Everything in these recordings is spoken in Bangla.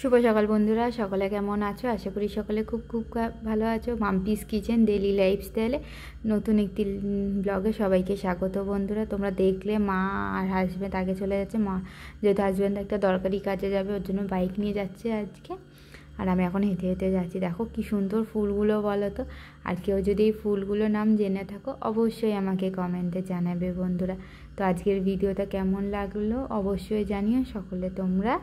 শুভ সকাল বন্ধুরা, সকলে কেমন আছো? আশা করি সকলে খুব খুব ভালো আছো। মাম্পিস কিচেন ডেইলি লাইফস্টাইলে নতুন একটি ব্লগে সবাইকে স্বাগত। বন্ধুরা, তোমরা দেখলে মা আর হাজব্যান্ড আগে চলে যাচ্ছে। মা যেহেতু হাজব্যান্ড একটা দরকারি কাজে যাবে, ওর জন্য বাইক নিয়ে যাচ্ছে আজকে, আর আমি এখন হেঁটে হেঁটে যাচ্ছি। দেখো কি সুন্দর ফুলগুলো, বলো তো। আর কেউ যদি এই ফুলগুলোর নাম জেনে থাকো অবশ্যই আমাকে কমেন্টে জানাবে বন্ধুরা। তো আজকের ভিডিওটা কেমন লাগলো অবশ্যই জানিও সকলে তোমরা।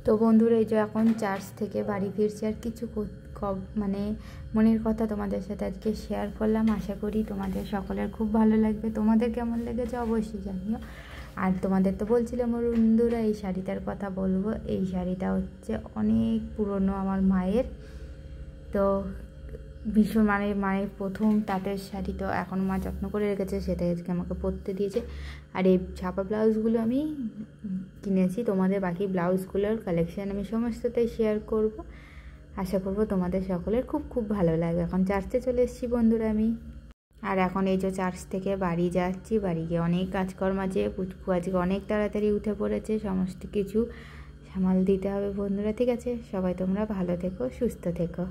তো বন্ধুরা, এই যে এখন চার্চ থেকে বাড়ি ফিরছি, আর কিছু মানে মনের কথা তোমাদের সাথে আজকে শেয়ার করলাম। আশা করি তোমাদের সকলের খুব ভালো লাগবে। তোমাদের কেমন লেগেছে অবশ্যই জানিও। আর তোমাদের তো বলছিলাম বন্ধুরা, এই শাড়িটার কথা বলবো। এই শাড়িটা হচ্ছে অনেক পুরনো আমার মায়ের, তো ভীষণ মায়ের প্রথম তাঁতের শাড়ি, তো এখন মা যত্ন করে রেখেছে, সেটাই আজকে আমাকে পরতে দিয়েছে। আর এই ছাপা ব্লাউজগুলো আমি কিনেছি। তোমাদের বাকি ব্লাউজগুলোর কালেকশান আমি সমস্তটাই শেয়ার করব। আশা করব তোমাদের সকলের খুব খুব ভালো লাগবে। এখন চার্চে চলে এসেছি বন্ধুরা আমি। আর এখন এই যে চার্চ থেকে বাড়ি যাচ্ছি। বাড়ি গিয়ে অনেক কাজকর্ম আছে। পুচকু আজকে অনেক তাড়াতাড়ি উঠে পড়েছে, সমস্ত কিছু সামাল দিতে হবে বন্ধুরা। ঠিক আছে, সবাই তোমরা ভালো থেকো, সুস্থ থেকো।